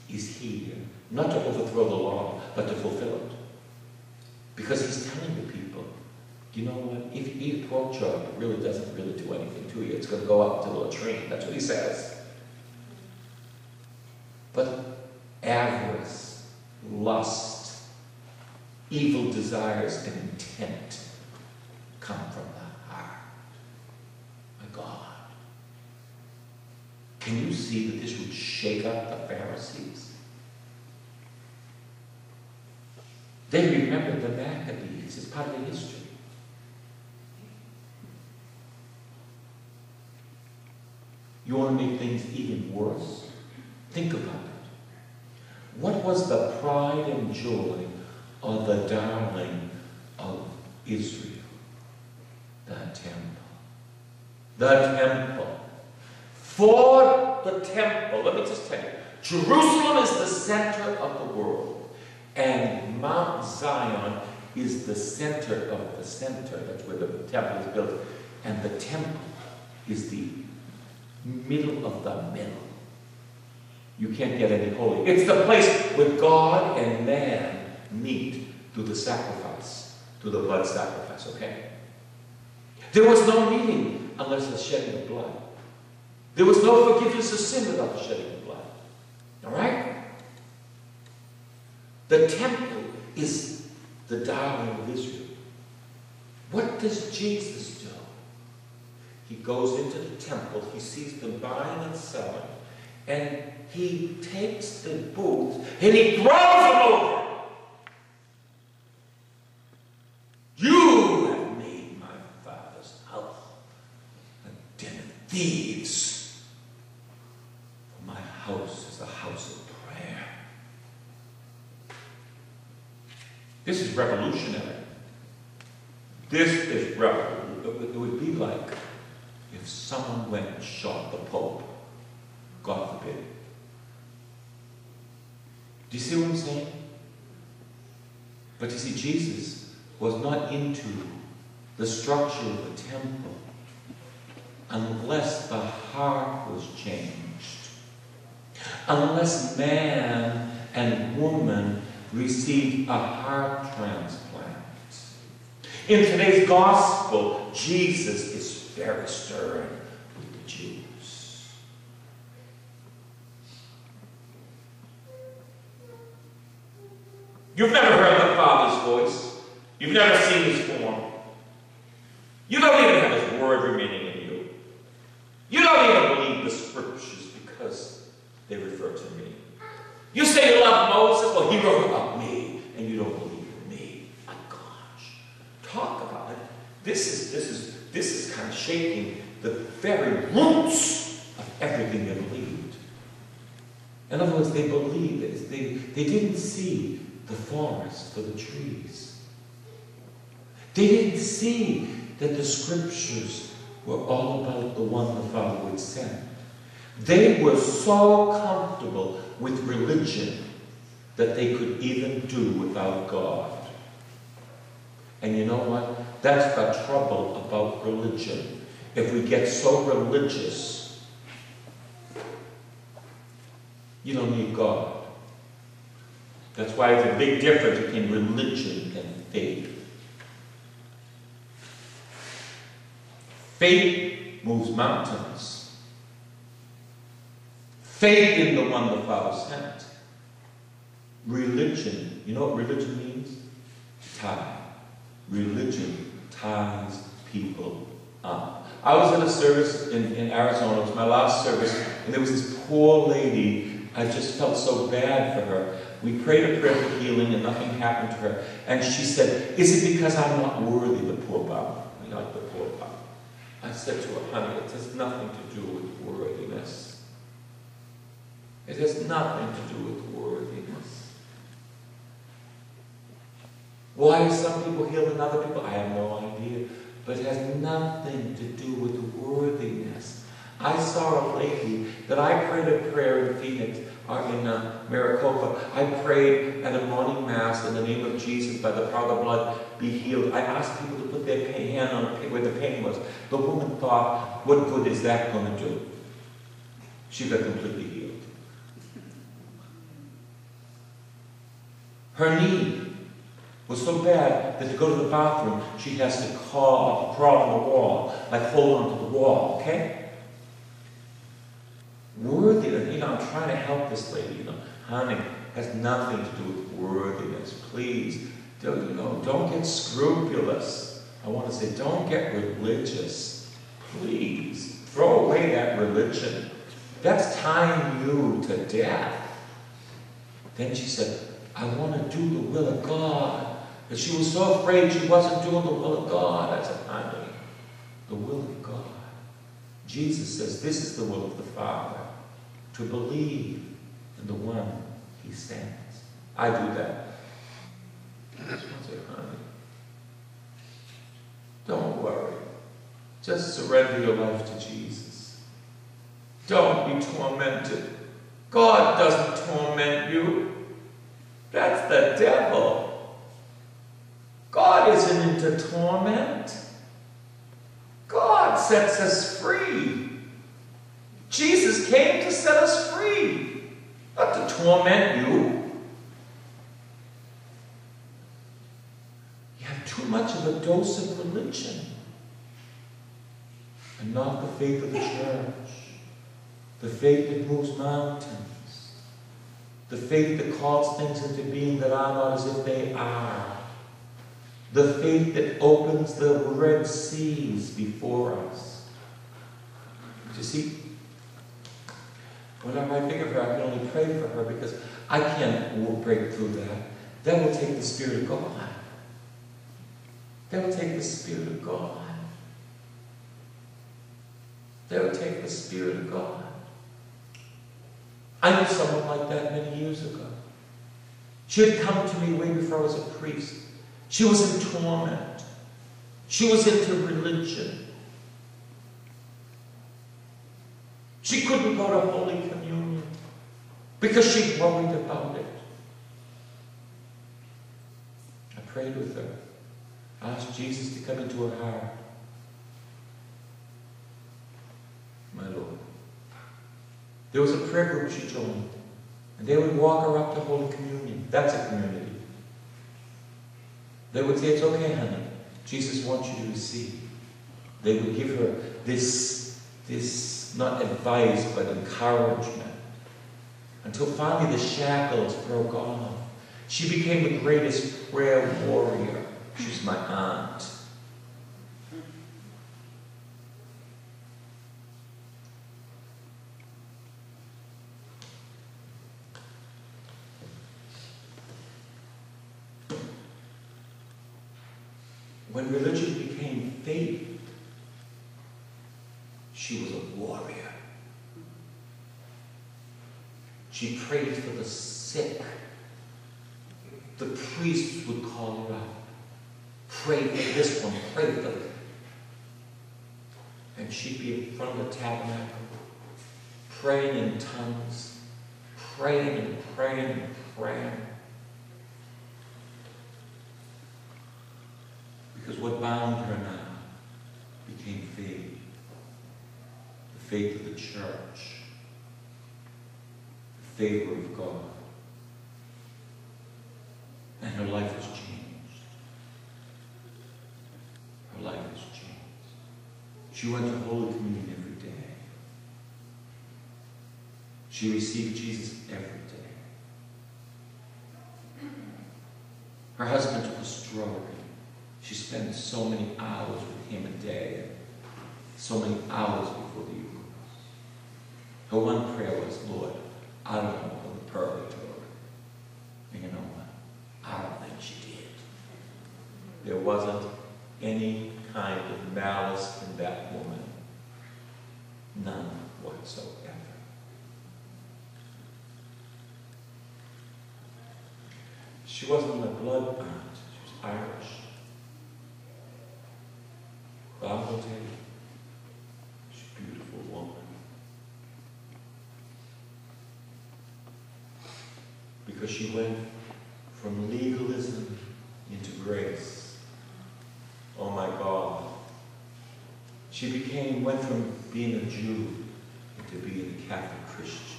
is here, not to overthrow the law, but to fulfill it. Because he's telling the people, you know what, if you eat a pork chop, it really doesn't really do anything to you. It's going to go up to the latrine. That's what he says. But avarice, lust, evil desires, and intent come from the heart. My God. Can you see that this would shake up the Pharisees? They remembered the Maccabees as part of the history. You want to make things even worse? Think about it. What was the pride and joy of the darling of Israel? The temple. The temple. For the temple, let me just tell you, Jerusalem is the center of the world, and Mount Zion is the center of the center. That's where the temple is built. And the temple is the middle of the middle. You can't get any holier. It's the place where God and man meet through the sacrifice, through the blood sacrifice, okay? There was no meeting unless the shedding of blood. There was no forgiveness of sin without the shedding of blood. All right? The temple is the darling of Israel. What does Jesus do? He goes into the temple, he sees them buying and selling, and he takes the booths and he throws them over. You have made my Father's house a den of thieves. For my house is a house of prayer. This is revolutionary. This is revolutionary. It would be like if someone went and shot the Pope, God forbid. Do you see what I'm saying? But you see, Jesus was not into the structure of the temple unless the heart was changed. Unless man and woman received a heart transplant. In today's gospel, Jesus is very stern with the Jews. You've never heard the Father's voice. You've never seen his form. You don't even have his word remaining in you. You don't even believe the scriptures because they refer to me. You say you love Moses, well, he wrote about me, and you don't believe in me. My gosh. Talk about it. This is kind of shaking the very roots of everything they believed. In other words, they believed it. They didn't see the forest for the trees. They didn't see that the scriptures were all about the one the Father would send. They were so comfortable with religion that they could even do without God. And you know what? That's the trouble about religion. If we get so religious, you don't need God. That's why there's a big difference between religion and faith. Faith moves mountains. Faith in the one the Father sent. Religion, you know what religion means? Tie. Religion ties people up. I was in a service in Arizona. It was my last service, and there was this poor lady. I just felt so bad for her. We prayed a prayer for healing, and nothing happened to her. And she said, "Is it because I'm not worthy?" The poor Bob. Not the poor Bob. I said to her, "Honey, it has nothing to do with worthiness. It has nothing to do with worthiness." Why some people healed and other people? I have no idea. But it has nothing to do with worthiness. I saw a lady that I prayed a prayer in Phoenix, or in Maricopa. I prayed at a morning mass in the name of Jesus, by the power of the blood, be healed. I asked people to put their hand on where the pain was. The woman thought, what good is that going to do? She got completely healed. Her knee was so bad that to go to the bathroom, she has to crawl on the wall, like hold on to the wall, okay? Worthiness, I'm trying to help this lady, honey, has nothing to do with worthiness. Please, don't get scrupulous. I want to say, don't get religious. Please, throw away that religion. That's tying you to death. Then she said, I want to do the will of God. But she was so afraid she wasn't doing the will of God. I said, honey, the will of God. Jesus says this is the will of the Father, to believe in the one he sends. I do that. I just want to say, honey, don't worry. Just surrender your life to Jesus. Don't be tormented. God doesn't torment you. That's the devil. God isn't into torment. God sets us free. Jesus came to set us free, not to torment you. You have too much of a dose of religion and not the faith of the church, the faith that moves mountains, the faith that calls things into being that are not as if they are, the faith that opens the Red Seas before us. You see, when I think of her, I can only pray for her because I can't break through that. That will take the Spirit of God. That will take the Spirit of God. That will take the Spirit of God. I knew someone like that many years ago. She had come to me way before I was a priest. She was in torment. She was into religion. She couldn't go to Holy Communion because she worried about it. I prayed with her. I asked Jesus to come into her heart. My Lord. There was a prayer group she joined, and they would walk her up to Holy Communion. That's a community. They would say, it's okay, honey. Jesus wants you to receive. They would give her this not advice, but encouragement. Until finally the shackles broke off. She became the greatest prayer warrior. She's my aunt. When religion became faith, she was a warrior. She prayed for the sick. The priests would call her out. Pray for this one, pray for that. And she'd be in front of the tabernacle, praying in tongues, praying and praying and praying. Because what bound her now became faith. The faith of the church. The favor of God. And her life has changed. Her life has changed. She went to Holy Communion every day. She received Jesus every day. Her husband took a stroke. She spent so many hours with him a day, so many hours before the Eucharist. Her one prayer was, Lord, I don't know the purgatory. And you know what? I don't think she did. There wasn't any kind of malice in that woman. None whatsoever. She wasn't a blood aunt. She was Irish. But I'm going to tell you, she's a beautiful woman. Because she went from legalism into grace. Oh my God. She went from being a Jew into being a Catholic Christian.